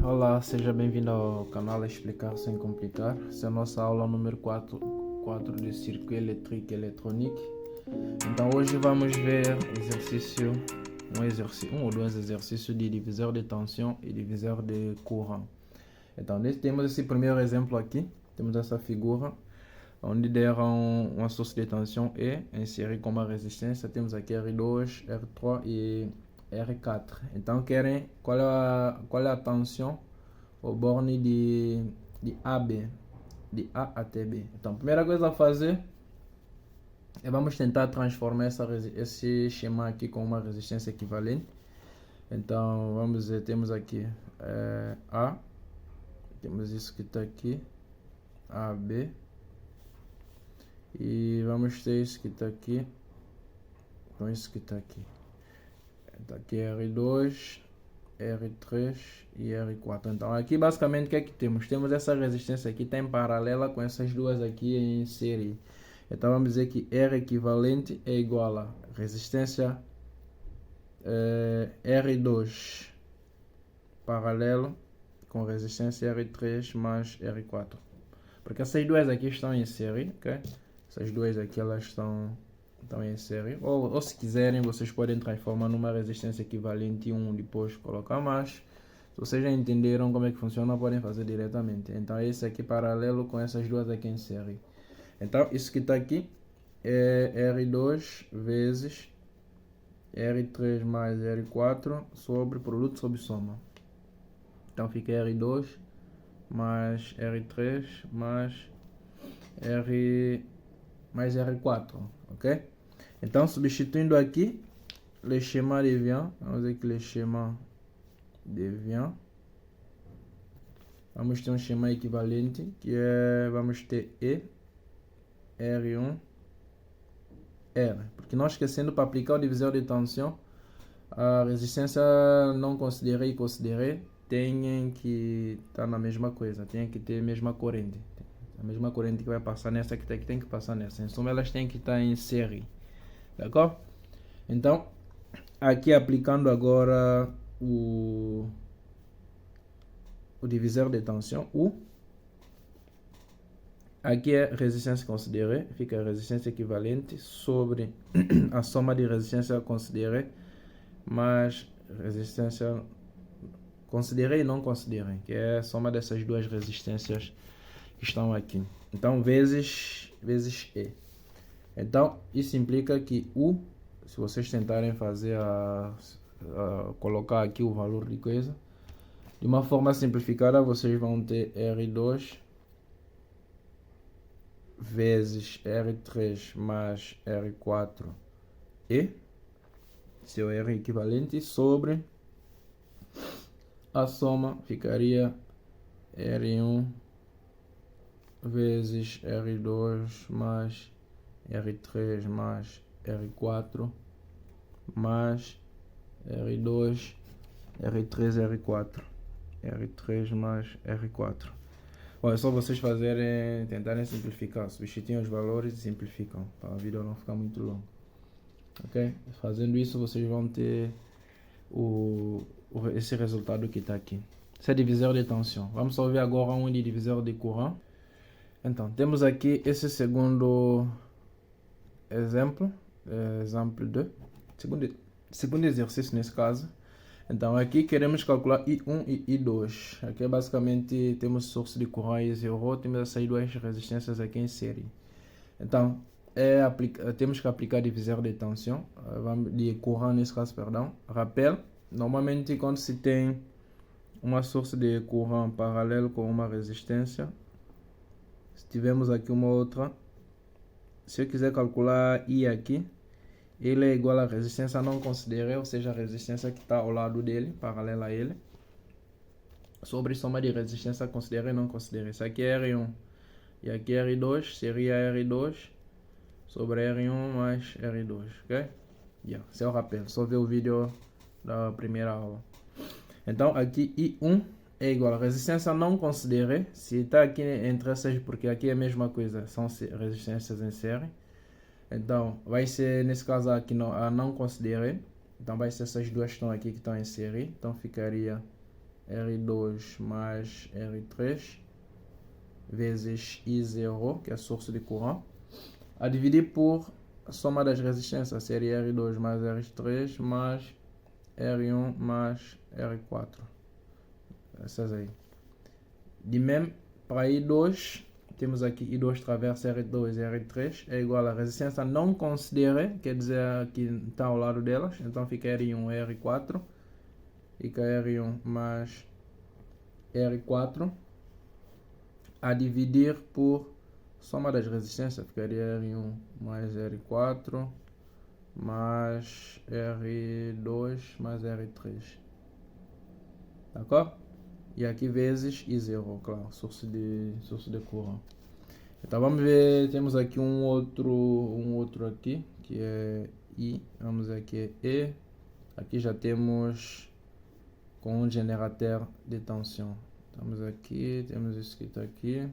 Olá, seja bem-vindo ao canal Explicar Sem Complicar. Essa é a nossa aula número 4 de circuito elétrico e eletrônico. Então hoje vamos ver um ou dois exercícios de divisor de tensão e divisor de courant. Então temos esse primeiro exemplo aqui, temos essa figura onde deram uma source de tensão E inserida como a resistência. Temos aqui R2, R3 e R4. Então querem qual é a tensão ou borne de AB, de A até B. Então a primeira coisa a fazer é vamos tentar transformar esse schema aqui com uma resistência equivalente. Então vamos dizer, temos aqui A, temos isso que está aqui, AB, e vamos ter isso que está aqui com isso que está aqui. Então aqui é R2, R3 e R4. Então aqui basicamente o que é que temos? Temos essa resistência aqui, está em paralela com essas duas aqui em série. Então vamos dizer que R equivalente é igual a resistência R2 paralelo com resistência R3 mais R4. Porque essas duas aqui estão em série, ok? Essas duas aqui elas estão em série. Ou se quiserem, vocês podem transformar numa resistência equivalente 1, depois colocar mais. Se vocês já entenderam como é que funciona, podem fazer diretamente. Então esse aqui paralelo com essas duas aqui em série. Então isso que está aqui é R2 vezes R3 mais R4 sobre produto sobre soma. Então fica R2 mais R3 mais R4, ok? Então substituindo aqui le schéma devient, vamos dizer que le schéma devient, vamos ter um schema equivalente que é, vamos ter E, R1, R, porque não esquecendo, para aplicar o divisor de tensão, a resistência não considerei e considerei tem que estar na mesma coisa, tem que ter a mesma corrente. A mesma corrente que vai passar nessa que tem que passar nessa. Em suma, elas têm que estar em série. D'accord? Então, aqui aplicando agora o divisor de tensão, U. Aqui é resistência considerée, fica a resistência equivalente sobre a soma de resistência considerée mais resistência considerée e não considerée, que é a soma dessas duas resistências que estão aqui. Então, vezes E. Então, isso implica que U, se vocês tentarem fazer colocar aqui o valor de coisa, de uma forma simplificada, vocês vão ter R2 vezes R3 mais R4 E, seu R equivalente, sobre a soma ficaria R1 vezes R2 mais R3 mais R4 mais R2, R3, R4, R3 mais R4. Bom, é só vocês tentarem simplificar, substituem os valores e simplificam, para a vídeo não ficar muito longo. Ok? Fazendo isso, vocês vão ter esse resultado que está aqui. Esse é divisor de tensão. Vamos só ver agora um de divisor de courant. Então, temos aqui esse segundo exemplo, exemplo 2, segundo exercício nesse caso. Então, aqui queremos calcular I1 e I2. Aqui basicamente temos source de courant I0, temos essas duas resistências aqui em série. Então, temos que aplicar divisor de tensão, de courant nesse caso, perdão. Rappel, normalmente quando se tem uma source de courant paralelo com uma resistência, se tivermos aqui uma outra, se eu quiser calcular I aqui, ele é igual à resistência não considerée, ou seja, a resistência que está ao lado dele, paralela a ele, sobre soma de resistência considerée e não considerée. Isso aqui é R1 e aqui é R2, seria R2 sobre R1 mais R2, ok? Esse é o rappel, só ver o vídeo da primeira aula. Então aqui I1 é igual a resistência não considerée, se está aqui entre essas, porque aqui é a mesma coisa, são resistências em série. Então vai ser, nesse caso aqui, a não considerée. Então vai ser essas duas que estão aqui que estão em série. Então ficaria R2 mais R3 vezes I0, que é a source de courant, a dividir por a soma das resistências, seria R2 mais R3 mais R1 mais R4. Essas aí. De mesmo, para I2, temos aqui I2 traversa R2 e R3 é igual a resistência não consideré, quer dizer que está ao lado delas, então fica R1 e R4, fica R1 mais R4, a dividir por soma das resistências, ficaria R1 mais R4 mais R2 mais R3, d'accord? E aqui vezes I0, claro, source de courant. Então vamos ver, temos aqui um outro aqui, que é I, vamos ver aqui é E. Aqui já temos com um generateur de tensão. Estamos aqui, temos escrito aqui.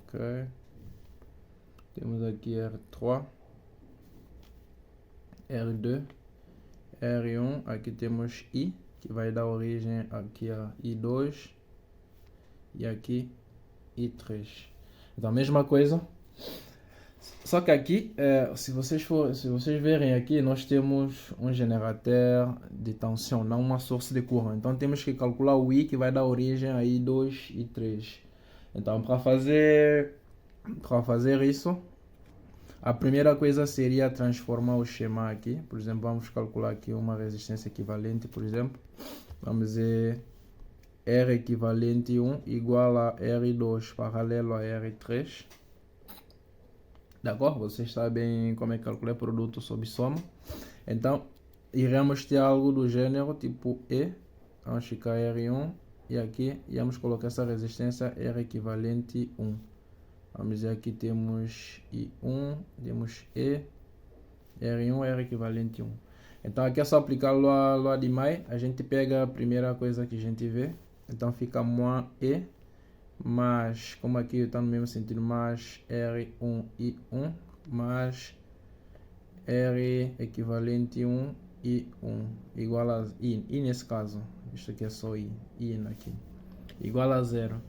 Ok. Temos aqui R3, R2, R1, aqui temos I, que vai dar origem aqui a I2 e aqui I3. Então, a mesma coisa, só que aqui, se vocês verem aqui, nós temos um generateur de tensão, não uma source de courant. Então, temos que calcular o I, que vai dar origem a I2 e I3. Então, para fazer isso, a primeira coisa seria transformar o schema aqui. Por exemplo, vamos calcular aqui uma resistência equivalente, por exemplo. Vamos dizer R equivalente 1 igual a R2 paralelo a R3. D'accord? Vocês sabem como é que calcular produto sob soma. Então, iremos ter algo do gênero tipo E. Vamos ficar R1 e aqui vamos colocar essa resistência R equivalente 1. Vamos dizer aqui temos I1, temos E, R1, R equivalente 1. Então aqui é só aplicar Loi de May. A gente pega a primeira coisa que a gente vê. Então fica moins E, mais, como aqui está no mesmo sentido, mais R1, I1, mais R equivalente 1, I1, igual a I nesse caso. Isto aqui é só I aqui, igual a 0.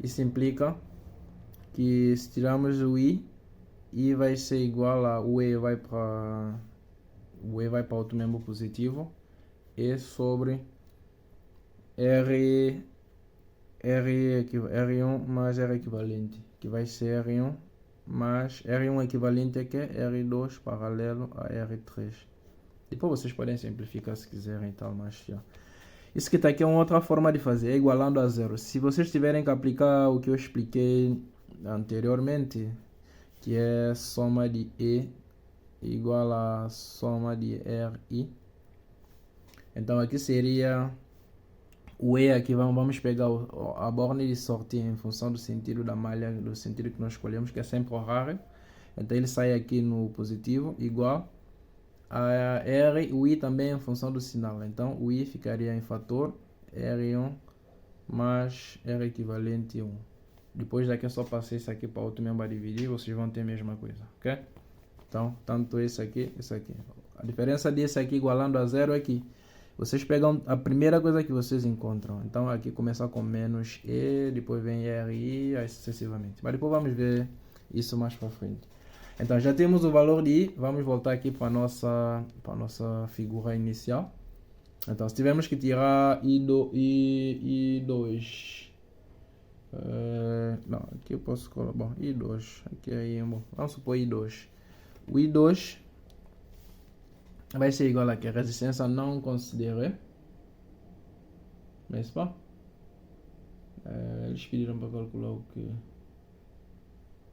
Isso implica que se tirarmos o I vai ser igual a o E vai para outro membro positivo, E sobre R1 mais R equivalente, que vai ser R1 mais R1 equivalente a que R2 paralelo a R3. Depois vocês podem simplificar se quiserem e tal, mas já. Isso que está aqui é uma outra forma de fazer, é igualando a zero. Se vocês tiverem que aplicar o que eu expliquei anteriormente, que é soma de E igual a soma de RI, então aqui seria o E aqui, vamos pegar a borne de sortie em função do sentido da malha, do sentido que nós escolhemos, que é sempre horário. Então ele sai aqui no positivo, igual a R, o I também em função do sinal. Então o I ficaria em fator R1 mais R equivalente 1. Depois daqui é só passar isso aqui para outro membro a dividir, vocês vão ter a mesma coisa, ok? Então, tanto esse aqui. A diferença desse aqui igualando a zero é que vocês pegam a primeira coisa que vocês encontram. Então aqui começa com menos E, depois vem RI, aí sucessivamente. Mas depois vamos ver isso mais para frente. Então já temos o valor de I, vamos voltar aqui para a nossa figura inicial. Então se tivermos que tirar I2, não, aqui eu posso colocar, bom, I2, aqui é bom, vamos supor I2. O I2 vai ser igual aqui a resistência não considerée, n'est-ce pas? Eles pediram para calcular o que?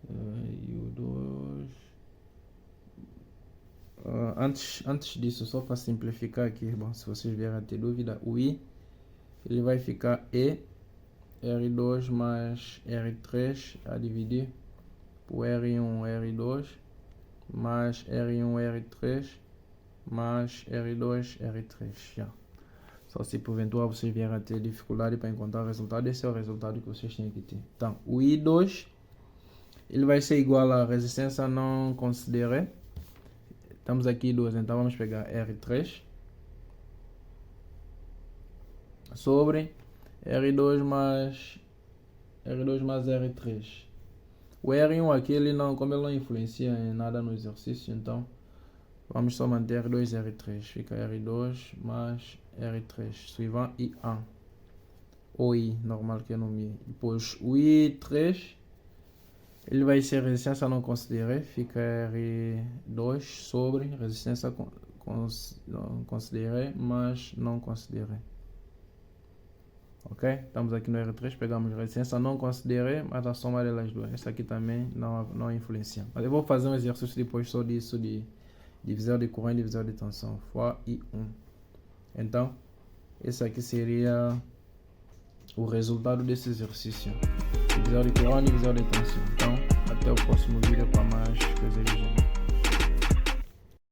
I2. Antes disso, só para simplificar aqui, bom, se vocês vierem a ter dúvida, o I ele vai ficar E R2 mais R3 a dividir por R1 R2 mais R1 R3 mais R2 R3. Já. Só se porventura vocês vierem a ter dificuldade para encontrar o resultado, esse é o resultado que vocês têm que ter. Então, o I2 ele vai ser igual à resistência não considerée. Estamos aqui 2, então vamos pegar R3 sobre R2 mais R3. O R1 aqui, como ele não influencia em nada no exercício, então vamos só manter R2 e R3. Fica R2 mais R3, suivant I1. Ou I, normal que é no Mi. Depois o I3, ele vai ser resistência não considerada, fica R2 sobre resistência considerada, mas não considerada. Ok? Estamos aqui no R3, pegamos resistência não considerada, mas a soma delas duas. Essa aqui também não influencia. Mas eu vou fazer um exercício depois só disso, de divisor de corrente e divisor de tensão, fois I1. Então, esse aqui seria o resultado desse exercício. Divisor de corrente e divisor de tensão. Então, até o próximo vídeo para mais coisas do gênero.